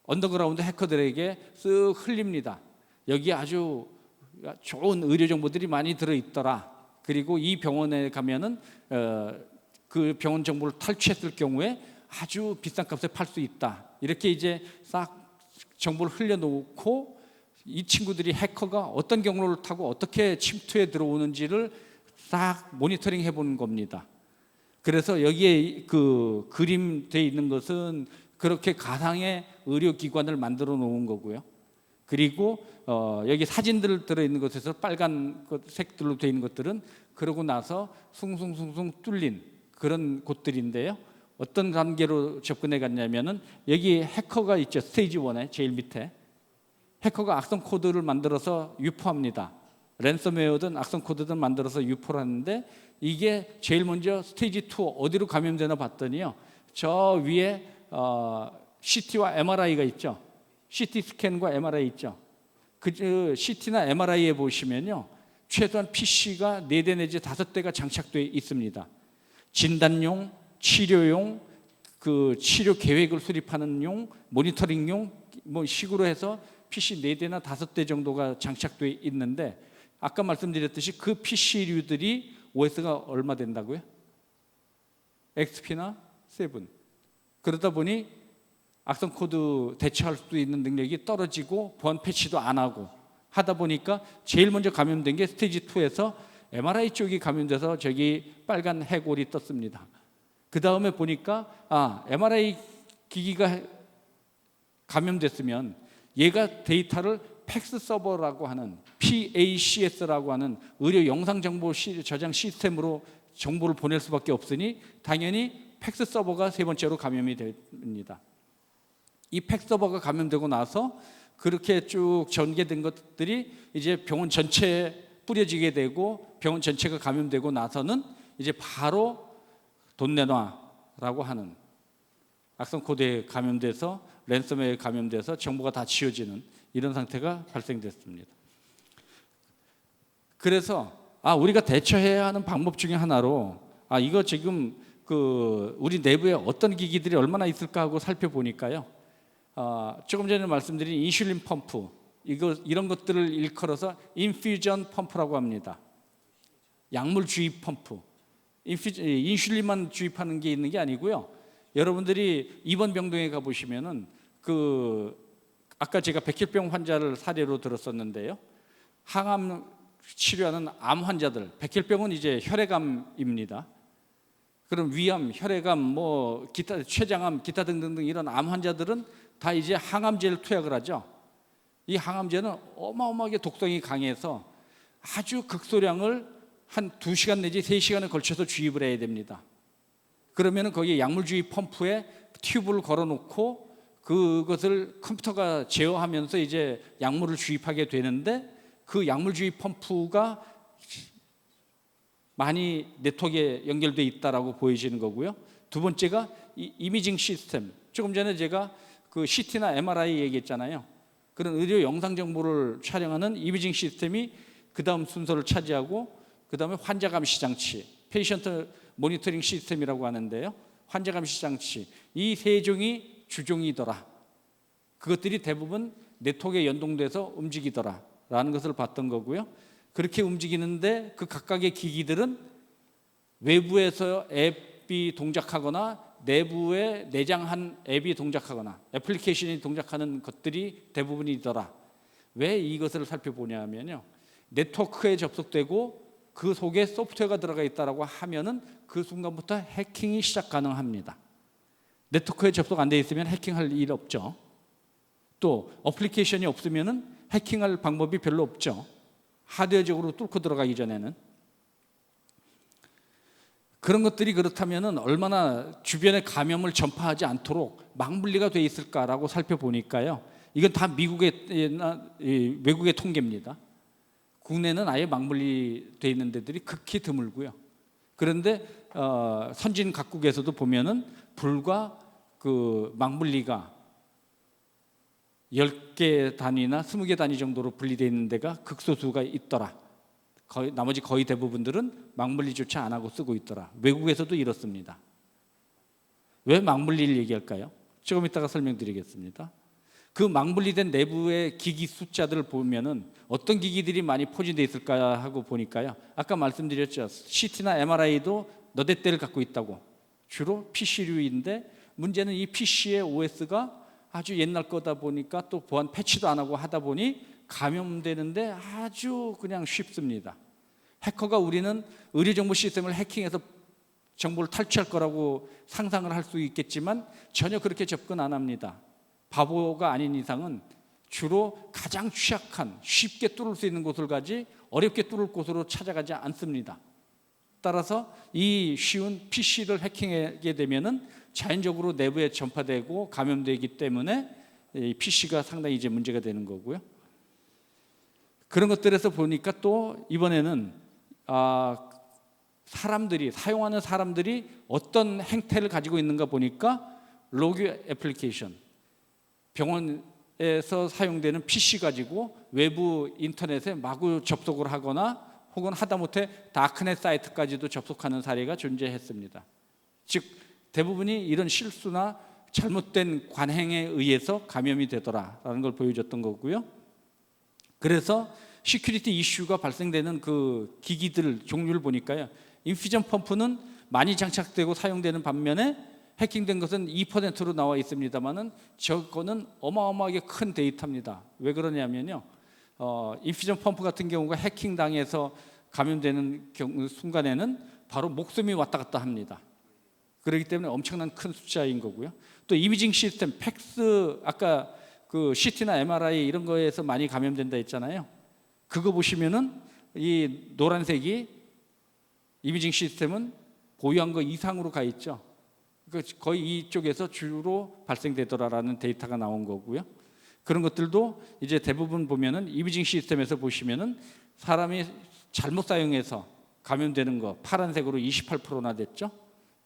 언더그라운드 해커들에게 쓱 흘립니다. 여기 아주 좋은 의료 정보들이 많이 들어있더라. 그리고 이 병원에 가면은 그 병원 정보를 탈취했을 경우에 아주 비싼 값에 팔 수 있다. 이렇게 이제 싹 정보를 흘려놓고 이 친구들이, 해커가 어떤 경로를 타고 어떻게 침투해 들어오는지를 싹 모니터링 해보는 겁니다. 그래서 여기에 그 그림되어 있는 것은 그렇게 가상의 의료기관을 만들어 놓은 거고요. 그리고 여기 사진들 들어있는 것에서 빨간 색들로 되어 있는 것들은 그러고 나서 숭숭숭숭 뚫린 그런 곳들인데요. 어떤 단계로 접근해 갔냐면은 여기 해커가 있죠. 스테이지 1에 제일 밑에 해커가 악성 코드를 만들어서 유포합니다. 랜섬웨어든 악성 코드든 만들어서 유포를 하는데, 이게 제일 먼저 스테이지 2 어디로 감염되나 봤더니요, 저 위에 CT와 MRI가 있죠. CT 스캔과 MRI 있죠. 그 CT나 MRI에 보시면요, 최소한 PC가 4대 내지 5대가 장착되어 있습니다. 진단용, 치료용, 그 치료 계획을 수립하는 용, 모니터링용 뭐 식으로 해서 PC 4대나 5대 정도가 장착되어 있는데, 아까 말씀드렸듯이 그 PC류들이 OS가 얼마 된다고요? XP나 7. 그러다 보니 악성 코드 대처할 수 있는 능력이 떨어지고 보안 패치도 안 하고 하다 보니까 제일 먼저 감염된 게 스테이지 2에서 MRI 쪽이 감염돼서 저기 빨간 해골이 떴습니다. 그 다음에 보니까 MRI 기기가 감염됐으면 얘가 데이터를 팩스 서버라고 하는 PACS라고 하는 의료 영상 정보 저장 시스템으로 정보를 보낼 수밖에 없으니 당연히 팩스 서버가 세 번째로 감염이 됩니다. 이 팩스 서버가 감염되고 나서 그렇게 쭉 전개된 것들이 이제 병원 전체에 뿌려지게 되고, 병원 전체가 감염되고 나서는 이제 바로 돈 내놔라고 하는, 악성 코드에 감염돼서 랜섬웨어에 감염돼서 정보가 다 지워지는 이런 상태가 발생됐습니다. 그래서 우리가 대처해야 하는 방법 중에 하나로 이거 지금 우리 내부에 어떤 기기들이 얼마나 있을까 하고 살펴보니까요, 조금 전에 말씀드린 인슐린 펌프, 이런 것들을 일컬어서 인퓨전 펌프라고 합니다. 약물 주입 펌프. 인슐린만 주입하는 게 있는 게 아니고요. 여러분들이 입원 병동에 가 보시면은 아까 제가 백혈병 환자를 사례로 들었었는데요. 항암 치료하는 암 환자들, 백혈병은 이제 혈액암입니다. 그럼 위암, 혈액암, 기타 췌장암, 기타 등등등 이런 암 환자들은 다 이제 항암제를 투약을 하죠. 이 항암제는 어마어마하게 독성이 강해서 아주 극소량을 한 2시간 내지 3시간에 걸쳐서 주입을 해야 됩니다. 그러면은 거기에 약물 주입 펌프에 튜브를 걸어놓고 그것을 컴퓨터가 제어하면서 이제 약물을 주입하게 되는데 그 약물 주입 펌프가 많이 네트워크에 연결되어 있다라고 보여지는 거고요. 두 번째가 이미징 시스템. 조금 전에 제가 그 CT나 MRI 얘기했잖아요. 그런 의료 영상 정보를 촬영하는 이미징 시스템이 그 다음 순서를 차지하고 그 다음에 환자 감시 장치, 페이션트 모니터링 시스템이라고 하는데요. 환자 감시 장치, 이 세 종이 주종이더라. 그것들이 대부분 네트워크에 연동돼서 움직이더라라는 것을 봤던 거고요. 그렇게 움직이는데 그 각각의 기기들은 외부에서 앱이 동작하거나 내부에 내장한 앱이 동작하거나 애플리케이션이 동작하는 것들이 대부분이더라. 왜 이것을 살펴보냐 하면요. 네트워크에 접속되고 그 속에 소프트웨어가 들어가 있다라고 하면은 그 순간부터 해킹이 시작 가능합니다. 네트워크에 접속 안 돼 있으면 해킹할 일 없죠. 또 어플리케이션이 없으면은 해킹할 방법이 별로 없죠. 하드웨어적으로 뚫고 들어가기 전에는. 그런 것들이 그렇다면은 얼마나 주변에 감염을 전파하지 않도록 막물리가 돼 있을까라고 살펴보니까요. 이건 다 미국이나 외국의 통계입니다. 국내는 아예 막물리돼 있는 데들이 극히 드물고요. 그런데 선진 각국에서도 보면은 불과 그 막물리가 10개 단위나 20개 단위 정도로 분리되어 있는 데가 극소수가 있더라. 나머지 거의 대부분들은 막물리조차 안 하고 쓰고 있더라. 외국에서도 이렇습니다. 왜 막물리를 얘기할까요? 조금 이따가 설명드리겠습니다. 그 막분리된 내부의 기기 숫자들을 보면은 어떤 기기들이 많이 포진되어 있을까 하고 보니까요. 아까 말씀드렸죠. CT나 MRI도 너댓 대를 갖고 있다고. 주로 PC류인데 문제는 이 PC의 OS가 아주 옛날 거다 보니까 또 보안 패치도 안 하고 하다 보니 감염되는데 아주 그냥 쉽습니다. 해커가 우리는 의료정보 시스템을 해킹해서 정보를 탈취할 거라고 상상을 할 수 있겠지만 전혀 그렇게 접근 안 합니다. 바보가 아닌 이상은 주로 가장 취약한 쉽게 뚫을 수 있는 곳을 가지 어렵게 뚫을 곳으로 찾아가지 않습니다. 따라서 이 쉬운 PC를 해킹하게 되면은 자연적으로 내부에 전파되고 감염되기 때문에 이 PC가 상당히 이제 문제가 되는 거고요. 그런 것들에서 보니까 또 이번에는 사용하는 사람들이 어떤 행태를 가지고 있는가 보니까 로그 애플리케이션, 병원에서 사용되는 PC 가지고 외부 인터넷에 마구 접속을 하거나 혹은 하다못해 다크넷 사이트까지도 접속하는 사례가 존재했습니다. 즉 대부분이 이런 실수나 잘못된 관행에 의해서 감염이 되더라라는 걸 보여줬던 거고요. 그래서 시큐리티 이슈가 발생되는 그 기기들 종류를 보니까요. 인퓨전 펌프는 많이 장착되고 사용되는 반면에 해킹된 것은 2%로 나와 있습니다만은 저거는 어마어마하게 큰 데이터입니다. 왜 그러냐면요. 인퓨전 펌프 같은 경우가 해킹당해서 감염되는 순간에는 바로 목숨이 왔다 갔다 합니다. 그렇기 때문에 엄청난 큰 숫자인 거고요. 또 이미징 시스템, 팩스, 아까 그 CT나 MRI 이런 거에서 많이 감염된다 했잖아요. 그거 보시면은 이 노란색이 이미징 시스템은 보유한 거 이상으로 가 있죠. 거의 이쪽에서 주로 발생되더라라는 데이터가 나온 거고요. 그런 것들도 이제 대부분 보면은 이미징 시스템에서 보시면은 사람이 잘못 사용해서 감염되는 거 파란색으로 28%나 됐죠.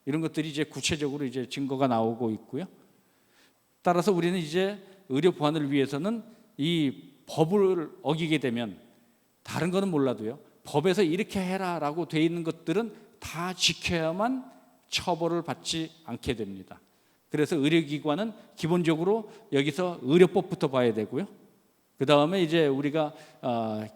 이런 것들이 이제 구체적으로 이제 증거가 나오고 있고요. 따라서 우리는 이제 의료 보안을 위해서는 이 법을 어기게 되면 다른 거는 몰라도요. 법에서 이렇게 해라라고 돼 있는 것들은 다 지켜야만 처벌을 받지 않게 됩니다. 그래서 의료기관은 기본적으로 여기서 의료법부터 봐야 되고요. 그 다음에 이제 우리가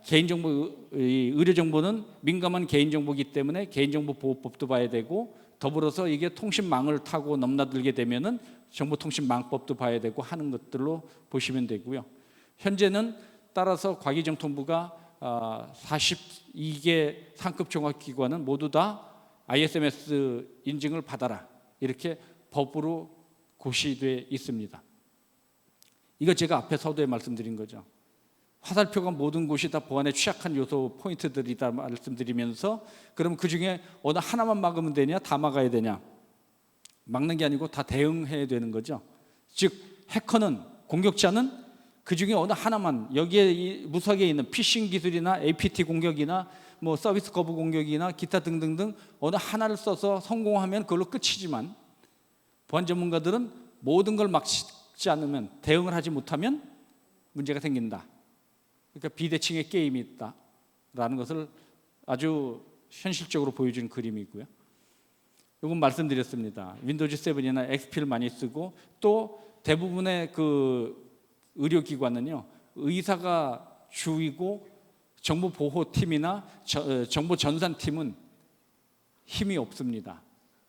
개인정보, 의료정보는 민감한 개인정보이기 때문에 개인정보보호법도 봐야 되고, 더불어서 이게 통신망을 타고 넘나들게 되면은 정보통신망법도 봐야 되고 하는 것들로 보시면 되고요. 현재는 따라서 과기정통부가 42개 상급 종합기관은 모두 다 ISMS 인증을 받아라, 이렇게 법으로 고시돼 있습니다. 이거 제가 앞에 서두에 말씀드린 거죠. 화살표가 모든 곳이 다 보안에 취약한 요소 포인트들이다 말씀드리면서, 그럼 그중에 어느 하나만 막으면 되냐, 다 막아야 되냐? 막는 게 아니고 다 대응해야 되는 거죠. 즉 해커는, 공격자는 그중에 어느 하나만, 여기에 무수하게 있는 피싱 기술이나 APT 공격이나 뭐 서비스 거부 공격이나 기타 등등등 어느 하나를 써서 성공하면 그걸로 끝이지만, 보안 전문가들은 모든 걸 막지 않으면, 대응을 하지 못하면 문제가 생긴다. 그러니까 비대칭의 게임이 있다라는 것을 아주 현실적으로 보여주는 그림이고요. 이건 말씀드렸습니다. 윈도우즈 7이나 XP를 많이 쓰고, 또 대부분의 그 의료기관은요, 의사가 주이고 정보보호팀이나 정보전산팀은 힘이 없습니다.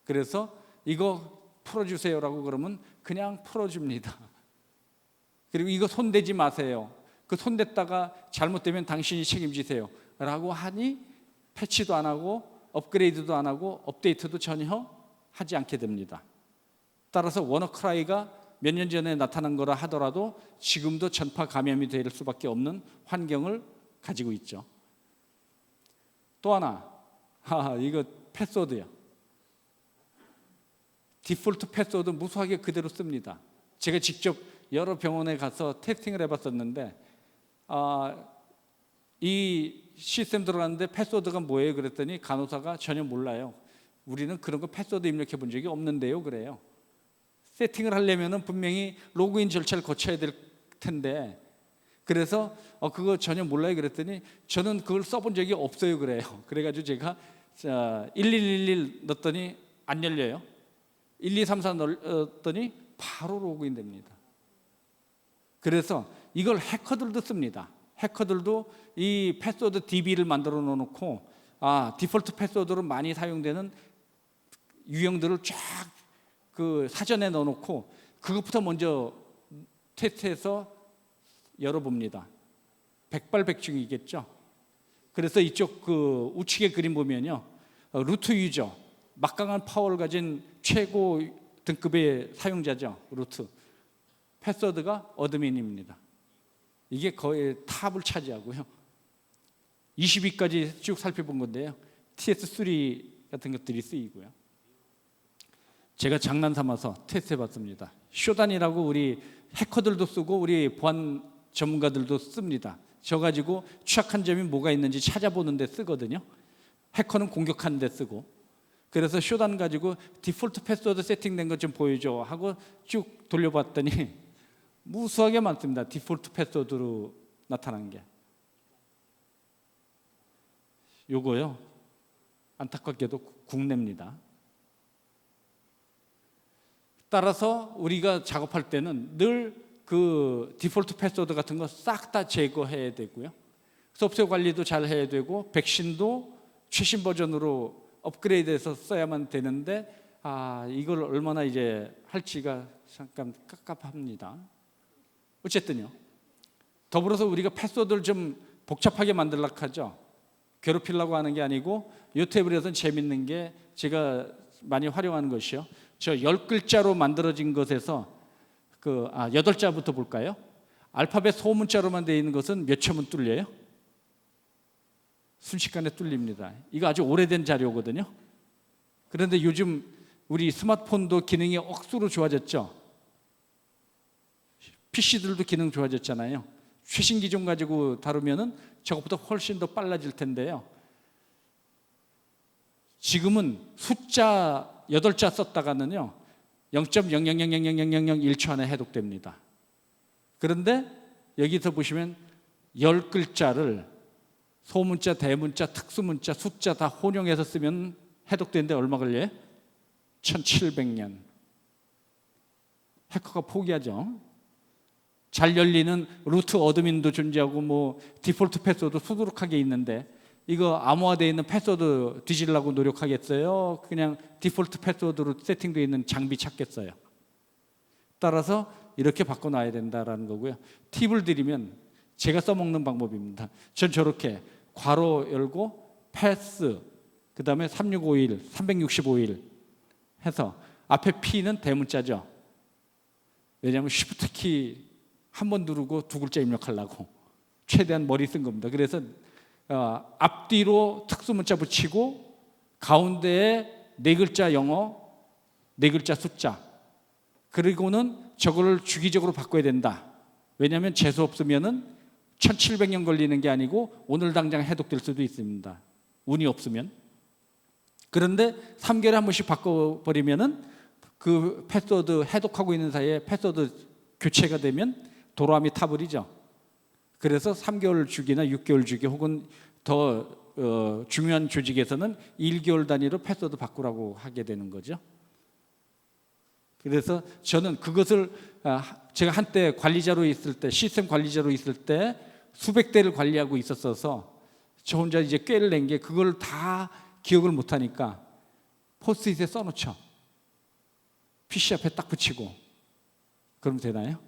그래서 이거 풀어주세요라고 그러면 그냥 풀어줍니다. 그리고 이거 손대지 마세요. 그 손댔다가 잘못되면 당신이 책임지세요 라고 하니 패치도 안 하고 업그레이드도 안 하고 업데이트도 전혀 하지 않게 됩니다. 따라서 워너크라이가 몇 년 전에 나타난 거라 하더라도 지금도 전파 감염이 될 수밖에 없는 환경을 가지고 있죠. 또 하나, 이거 패스워드요. 디폴트 패스워드 무수하게 그대로 씁니다. 제가 직접 여러 병원에 가서 테스팅을 해봤었는데, 이 시스템 들어갔는데 패스워드가 뭐예요? 그랬더니 간호사가 전혀 몰라요. 우리는 그런 거 패스워드 입력해 본 적이 없는데요, 그래요. 세팅을 하려면 분명히 로그인 절차를 거쳐야 될 텐데, 그래서 그거 전혀 몰라요 그랬더니 저는 그걸 써본 적이 없어요 그래요. 그래가지고 제가 1111 넣었더니 안 열려요. 1234 넣었더니 바로 로그인 됩니다. 그래서 이걸 해커들도 씁니다. 해커들도 이 패스워드 DB를 만들어 놓고 디폴트 패스워드로 많이 사용되는 유형들을 쫙 그 사전에 넣어놓고 그것부터 먼저 테스트해서 열어봅니다. 백발백중이겠죠. 그래서 이쪽 그 우측의 그림 보면요, 루트 유저, 막강한 파워를 가진 최고 등급의 사용자죠. 루트. 패스워드가 어드민입니다. 이게 거의 탑을 차지하고요. 20위까지 쭉 살펴본 건데요, TS3 같은 것들이 쓰이고요. 제가 장난 삼아서 테스트 해봤습니다. 쇼단이라고 우리 해커들도 쓰고 우리 보안 전문가들도 씁니다. 저 가지고 취약한 점이 뭐가 있는지 찾아보는 데 쓰거든요. 해커는 공격하는 데 쓰고. 그래서 쇼단 가지고 디폴트 패스워드 세팅된 것 좀 보여줘 하고 쭉 돌려봤더니 무수하게 많습니다. 디폴트 패스워드로 나타난 게. 요거요, 안타깝게도 국내입니다. 따라서 우리가 작업할 때는 늘 그 디폴트 패스워드 같은 거 싹 다 제거해야 되고요. 소프트웨어 관리도 잘 해야 되고 백신도 최신 버전으로 업그레이드해서 써야만 되는데 이걸 얼마나 이제 할지가 잠깐 깝깝합니다. 어쨌든요, 더불어서 우리가 패스워드를 좀 복잡하게 만들려고 하죠. 괴롭히려고 하는 게 아니고 이 테이블에서는 재밌는 게 제가 많이 활용하는 것이요, 저 10글자로 만들어진 것에서 8자부터 볼까요? 알파벳 소문자로만 되어 있는 것은 몇 초면 뚫려요? 순식간에 뚫립니다. 이거 아주 오래된 자료거든요. 그런데 요즘 우리 스마트폰도 기능이 억수로 좋아졌죠. PC들도 기능 좋아졌잖아요. 최신 기종 가지고 다루면은 저것보다 훨씬 더 빨라질 텐데요. 지금은 숫자 8자 썼다가는요 0.00000001초 안에 해독됩니다. 그런데 여기서 보시면 10글자를 소문자, 대문자, 특수문자, 숫자 다 혼용해서 쓰면 해독되는데 얼마 걸려요? 1700년. 해커가 포기하죠. 잘 열리는 루트 어드민도 존재하고 뭐 디폴트 패스워드 수두룩하게 있는데 이거 암호화되어 있는 패스워드 뒤지려고 노력하겠어요? 그냥 디폴트 패스워드로 세팅되어 있는 장비 찾겠어요? 따라서 이렇게 바꿔놔야 된다라는 거고요. 팁을 드리면 제가 써먹는 방법입니다. 전 저렇게 괄호 열고 패스 그 다음에 3651, 365일 해서 앞에 P는 대문자죠. 왜냐하면 쉬프트 키 한 번 누르고 두 글자 입력하려고 최대한 머리 쓴 겁니다. 그래서 앞뒤로 특수문자 붙이고 가운데에 네 글자 영어, 네 글자 숫자, 그리고는 저거를 주기적으로 바꿔야 된다. 왜냐하면 재수 없으면은 1700년 걸리는 게 아니고 오늘 당장 해독될 수도 있습니다. 운이 없으면. 그런데 3개월에 한 번씩 바꿔버리면은 그 패스워드 해독하고 있는 사이에 패스워드 교체가 되면 도로함이 타버리죠. 그래서 3개월 주기나 6개월 주기 혹은 더 중요한 조직에서는 1개월 단위로 패스워드 바꾸라고 하게 되는 거죠. 그래서 저는 그것을 제가 한때 관리자로 있을 때, 시스템 관리자로 있을 때 수백 대를 관리하고 있었어서 저 혼자 이제 꾀를 낸 게 그걸 다 기억을 못하니까 포스트잇에 써놓죠. PC 앞에 딱 붙이고 그러면 되나요?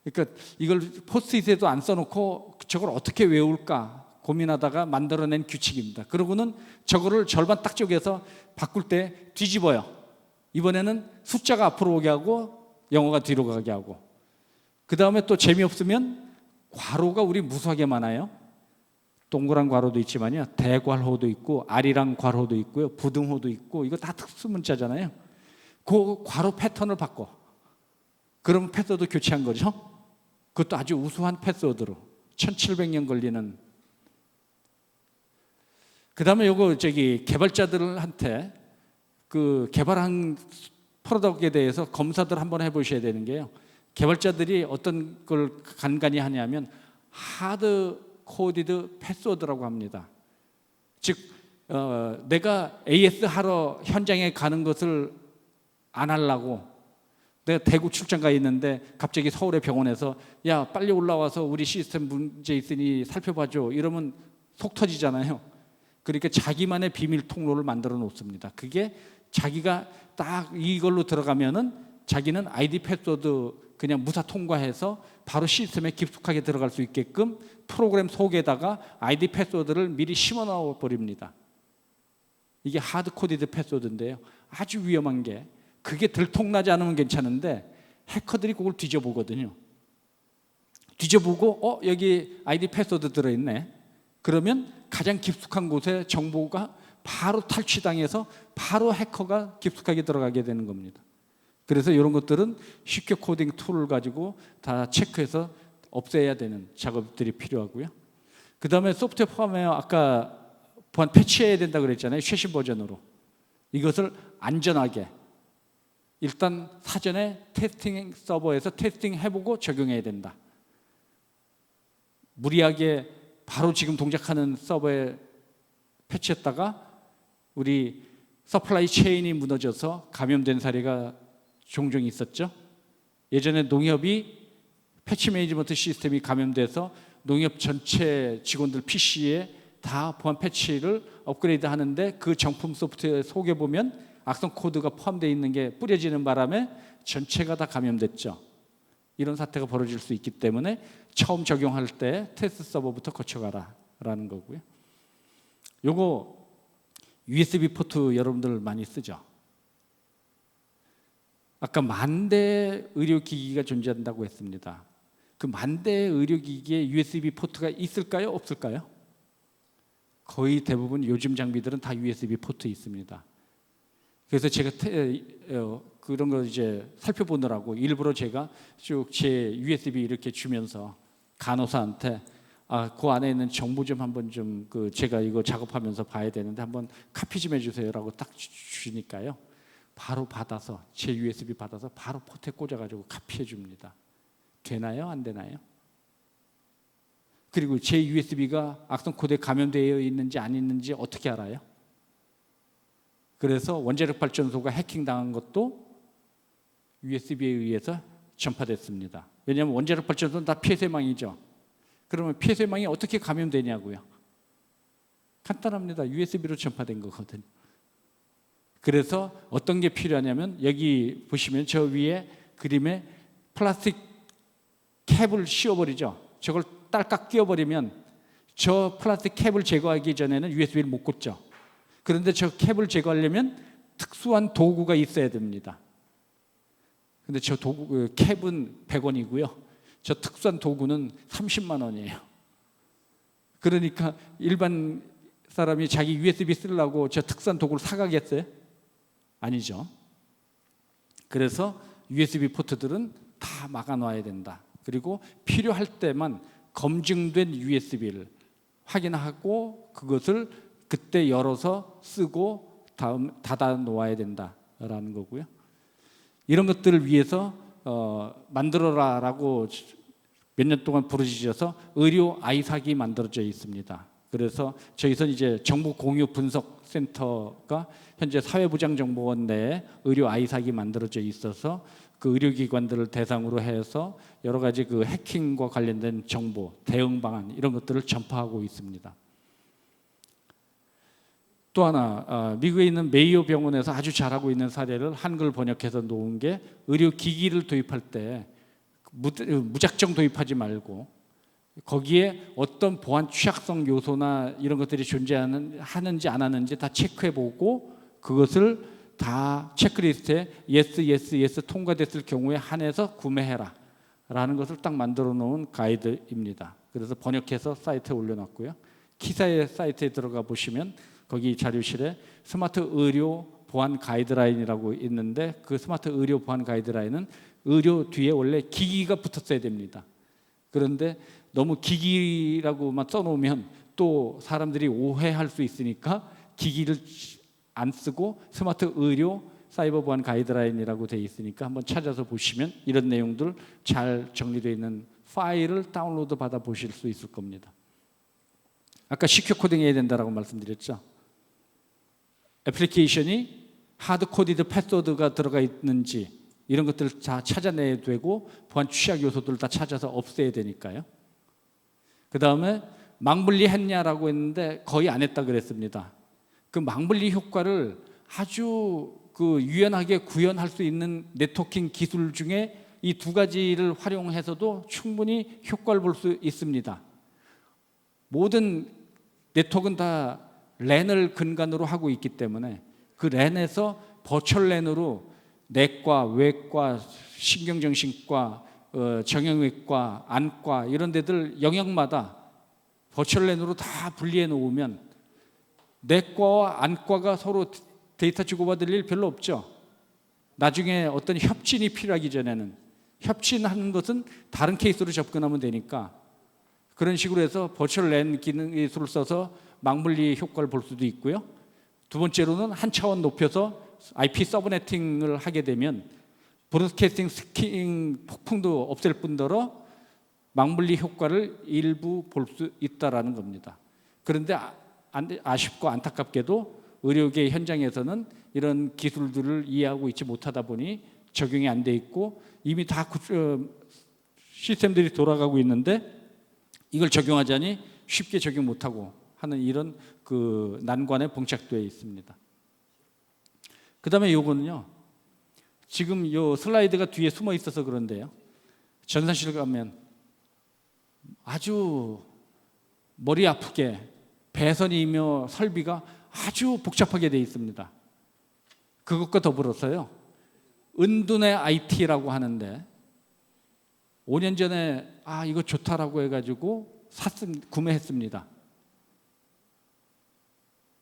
그러니까 이걸 포스트잇에도 안 써놓고 저걸 어떻게 외울까 고민하다가 만들어낸 규칙입니다. 그러고는 저거를 절반 딱 쪼개서 바꿀 때 뒤집어요. 이번에는 숫자가 앞으로 오게 하고 영어가 뒤로 가게 하고, 그 다음에 또 재미없으면 괄호가 우리 무수하게 많아요. 동그란 괄호도 있지만요, 대괄호도 있고 아리랑 괄호도 있고요, 부등호도 있고, 이거 다 특수문자잖아요. 그 괄호 패턴을 바꿔. 그럼 패스워드 교체한 거죠. 그것도 아주 우수한 패스워드로 1700년 걸리는. 그 다음에 요거 개발자들한테 그 개발한 프로덕트에 대해서 검사들 한번 해보셔야 되는 게요, 개발자들이 어떤 걸 간간히 하냐면 하드 코디드 패스워드라고 합니다. 즉 내가 AS 하러 현장에 가는 것을 안 하려고 내가 대구 출장 가 있는데 갑자기 서울의 병원에서 야 빨리 올라와서 우리 시스템 문제 있으니 살펴봐줘 이러면 속 터지잖아요. 그러니까 자기만의 비밀 통로를 만들어 놓습니다. 그게 자기가 딱 이걸로 들어가면은 자기는 아이디 패스워드 그냥 무사 통과해서 바로 시스템에 깊숙하게 들어갈 수 있게끔 프로그램 속에다가 아이디 패스워드를 미리 심어 넣어 버립니다. 이게 하드 코디드 패스워드인데요, 아주 위험한 게 그게 들통나지 않으면 괜찮은데 해커들이 그걸 뒤져보거든요. 뒤져보고 여기 아이디 패스워드 들어있네. 그러면 가장 깊숙한 곳에 정보가 바로 탈취당해서 바로 해커가 깊숙하게 들어가게 되는 겁니다. 그래서 이런 것들은 쉽게 코딩 툴을 가지고 다 체크해서 없애야 되는 작업들이 필요하고요. 그 다음에 소프트웨어 포함웨어 아까 보안 패치해야 된다고 그랬잖아요. 최신 버전으로. 이것을 안전하게 일단 사전에 테스팅 서버에서 테스팅 해보고 적용해야 된다. 무리하게 바로 지금 동작하는 서버에 패치했다가 우리 서플라이 체인이 무너져서 감염된 사례가 종종 있었죠. 예전에 농협이 패치 매니지먼트 시스템이 감염돼서 농협 전체 직원들 PC에 다 보안 패치를 업그레이드 하는데 그 정품 소프트웨어 속에 보면 악성 코드가 포함되어 있는 게 뿌려지는 바람에 전체가 다 감염됐죠. 이런 사태가 벌어질 수 있기 때문에 처음 적용할 때 테스트 서버부터 거쳐가라 라는 거고요. 요거 USB 포트 여러분들 많이 쓰죠. 아까 10,000대 의료기기가 존재한다고 했습니다. 그 10,000대 의료기기에 USB 포트가 있을까요? 없을까요? 거의 대부분 요즘 장비들은 다 USB 포트 있습니다. 그래서 제가 그런 거 이제 살펴보느라고 일부러 제가 쭉 제 USB 이렇게 주면서 간호사한테 그 안에 있는 정보 좀 한번 좀 제가 이거 작업하면서 봐야 되는데 한번 카피 좀 해주세요라고 딱 주니까요, 바로 받아서 제 USB 받아서 바로 포트에 꽂아가지고 카피해 줍니다. 되나요? 안 되나요? 그리고 제 USB가 악성 코드에 감염되어 있는지 안 있는지 어떻게 알아요? 그래서 원자력 발전소가 해킹당한 것도 USB에 의해서 전파됐습니다. 왜냐하면 원자력 발전소는 다 폐쇄망이죠. 그러면 폐쇄망이 어떻게 감염되냐고요. 간단합니다. USB로 전파된 거거든요. 그래서 어떤 게 필요하냐면 여기 보시면 저 위에 그림에 플라스틱 캡을 씌워버리죠. 저걸 딸깍 끼워버리면 저 플라스틱 캡을 제거하기 전에는 USB를 못 꽂죠. 그런데 저 캡을 제거하려면 특수한 도구가 있어야 됩니다. 근데 저 도구, 캡은 100원이고요. 저 특수한 도구는 30만 원이에요. 그러니까 일반 사람이 자기 USB 쓰려고 저 특수한 도구를 사가겠어요? 아니죠. 그래서 USB 포트들은 다 막아놔야 된다. 그리고 필요할 때만 검증된 USB를 확인하고 그것을 그때 열어서 쓰고 다음 닫아 놓아야 된다라는 거고요. 이런 것들을 위해서 만들어라라고 몇 년 동안 부르짖어서 의료 아이삭이 만들어져 있습니다. 그래서 저기서는 이제 정보 공유 분석 센터가 현재 사회보장정보원 내에 의료 아이삭이 만들어져 있어서 그 의료기관들을 대상으로 해서 여러 가지 그 해킹과 관련된 정보, 대응 방안 이런 것들을 전파하고 있습니다. 또 하나 미국에 있는 메이오 병원에서 아주 잘하고 있는 사례를 한글 번역해서 놓은 게 의료기기를 도입할 때 무작정 도입하지 말고 거기에 어떤 보안 취약성 요소나 이런 것들이 존재하는지 안 하는지 다 체크해보고 그것을 다 체크리스트에 yes 통과됐을 경우에 한해서 구매해라 라는 것을 딱 만들어 놓은 가이드입니다. 그래서 번역해서 사이트에 올려놨고요. 키사의 사이트에 들어가 보시면 거기 자료실에 스마트 의료 보안 가이드라인이라고 있는데 그 스마트 의료 보안 가이드라인은 의료 뒤에 원래 기기가 붙었어야 됩니다. 그런데 너무 기기라고만 써놓으면 또 사람들이 오해할 수 있으니까 기기를 안 쓰고 스마트 의료 사이버 보안 가이드라인이라고 되어 있으니까 한번 찾아서 보시면 이런 내용들 잘 정리되어 있는 파일을 다운로드 받아 보실 수 있을 겁니다. 아까 시큐어 코딩해야 된다라고 말씀드렸죠. 애플리케이션이 하드 코디드 패스워드가 들어가 있는지 이런 것들을 다 찾아내야 되고 보안 취약 요소들을 다 찾아서 없애야 되니까요. 그 다음에 망분리 했냐라고 했는데 거의 안 했다 그랬습니다. 그 망분리 효과를 아주 그 유연하게 구현할 수 있는 네트워킹 기술 중에 이 두 가지를 활용해서도 충분히 효과를 볼 수 있습니다. 모든 네트워크는 다 랜을 근간으로 하고 있기 때문에 그 랜에서 버추얼 랜으로 내과, 외과, 신경정신과, 정형외과, 안과 이런 데들 영역마다 버추얼 랜으로 다 분리해 놓으면 내과와 안과가 서로 데이터 주고받을 일 별로 없죠. 나중에 어떤 협진이 필요하기 전에는 협진하는 것은 다른 케이스로 접근하면 되니까 그런 식으로 해서 버추얼 랜 기술을 써서 망분리 효과를 볼 수도 있고요. 두 번째로는 한 차원 높여서 IP 서브네팅을 하게 되면 브로드캐스팅 스킹 폭풍도 없앨 뿐더러 망분리 효과를 일부 볼 수 있다라는 겁니다. 그런데 아쉽고 안타깝게도 의료계 현장에서는 이런 기술들을 이해하고 있지 못하다 보니 적용이 안 돼 있고 이미 다 시스템들이 돌아가고 있는데 이걸 적용하자니 쉽게 적용 못하고 하는 이런 그 난관에 봉착되어 있습니다. 그 다음에 요거는요. 지금 요 슬라이드가 뒤에 숨어 있어서 그런데요. 전산실 가면 아주 머리 아프게 배선이며 설비가 아주 복잡하게 되어 있습니다. 그것과 더불어서요. 은둔의 IT라고 하는데 5년 전에 이거 좋다라고 해가지고 구매했습니다.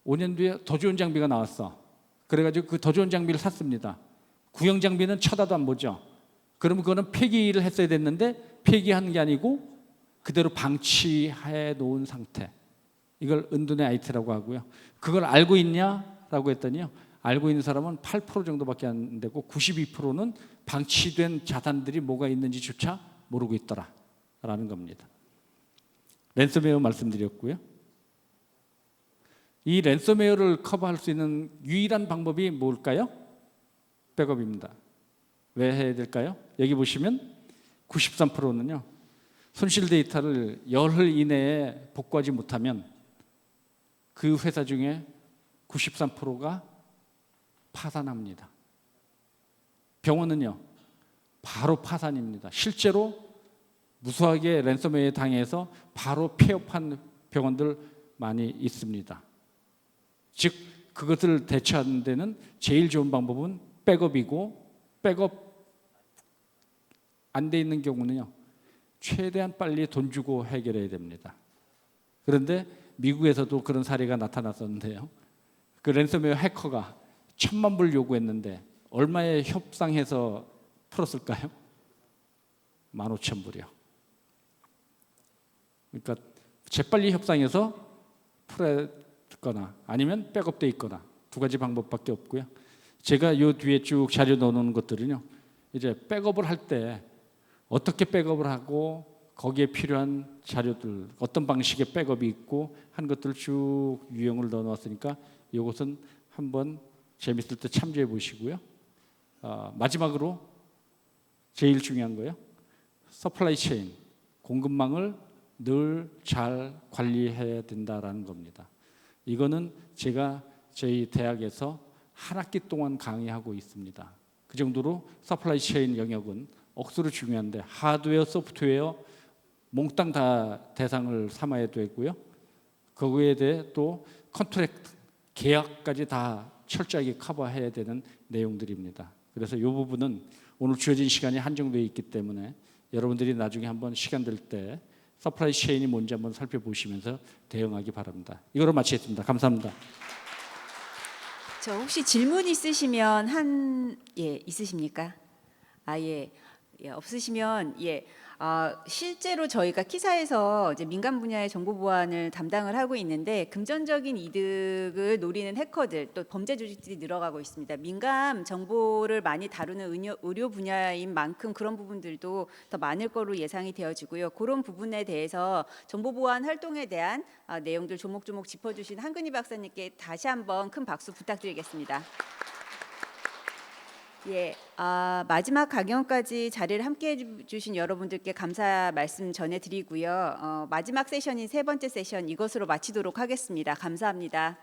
5년 뒤에 더 좋은 장비가 나왔어. 그래가지고 그 더 좋은 장비를 샀습니다. 구형 장비는 쳐다도 안 보죠. 그러면 그거는 폐기를 했어야 됐는데 폐기한 게 아니고 그대로 방치해 놓은 상태. 이걸 은둔의 IT라고 하고요. 그걸 알고 있냐라고 했더니요. 알고 있는 사람은 8% 정도밖에 안 되고 92%는 방치된 자산들이 뭐가 있는지조차 모르고 있더라라는 겁니다. 랜섬웨어 말씀드렸고요. 이 랜섬웨어를 커버할 수 있는 유일한 방법이 뭘까요? 백업입니다. 왜 해야 될까요? 여기 보시면 93%는요. 손실 데이터를 열흘 이내에 복구하지 못하면 그 회사 중에 93%가 파산합니다. 병원은요. 바로 파산입니다. 실제로 무수하게 랜섬웨어에 당해서 바로 폐업한 병원들 많이 있습니다. 즉 그것을 대처하는 데는 제일 좋은 방법은 백업이고, 백업 안 돼 있는 경우는요 최대한 빨리 돈 주고 해결해야 됩니다. 그런데 미국에서도 그런 사례가 나타났었는데요. 그 랜섬웨어 해커가 1,000만 불 요구했는데 얼마에 협상해서 풀었을까요? 15,000불이요. 그러니까 재빨리 협상해서 풀었거나 아니면 백업돼 있거나 두 가지 방법밖에 없고요. 제가 요 뒤에 쭉 자료 넣어놓은 것들은요. 이제 백업을 할 때 어떻게 백업을 하고 거기에 필요한 자료들 어떤 방식의 백업이 있고 한 것들을 쭉 유형을 넣어놨으니까 이것은 한번 재밌을 때 참조해 보시고요. 마지막으로 제일 중요한 거요. 서플라이 체인, 공급망을 늘 잘 관리해야 된다라는 겁니다. 이거는 제가 저희 대학에서 한 학기 동안 강의하고 있습니다. 그 정도로 서플라이 체인 영역은 억수로 중요한데 하드웨어, 소프트웨어 몽땅 다 대상을 삼아야 되고요. 거기에 대해 또 컨트랙트, 계약까지 다 철저하게 커버해야 되는 내용들입니다. 그래서 이 부분은 오늘 주어진 시간이 한정되어 있기 때문에 여러분들이 나중에 한번 시간 될 때 서플라이 체인이 뭔지 한번 살펴보시면서 대응하기 바랍니다. 이거로 마치겠습니다. 감사합니다. 저 혹시 질문 있으시면 있으십니까? 없으시면 실제로 저희가 키사에서 이제 민간 분야의 정보 보안을 담당을 하고 있는데 금전적인 이득을 노리는 해커들 또 범죄 조직들이 늘어가고 있습니다. 민간 정보를 많이 다루는 의료 분야인 만큼 그런 부분들도 더 많을 거로 예상이 되어지고요. 그런 부분에 대해서 정보 보안 활동에 대한 내용들 조목조목 짚어주신 한근희 박사님께 다시 한번 큰 박수 부탁드리겠습니다. 마지막 강연까지 자리를 함께해 주신 여러분들께 감사 말씀 전해드리고요. 마지막 세션인 세 번째 세션 이것으로 마치도록 하겠습니다. 감사합니다.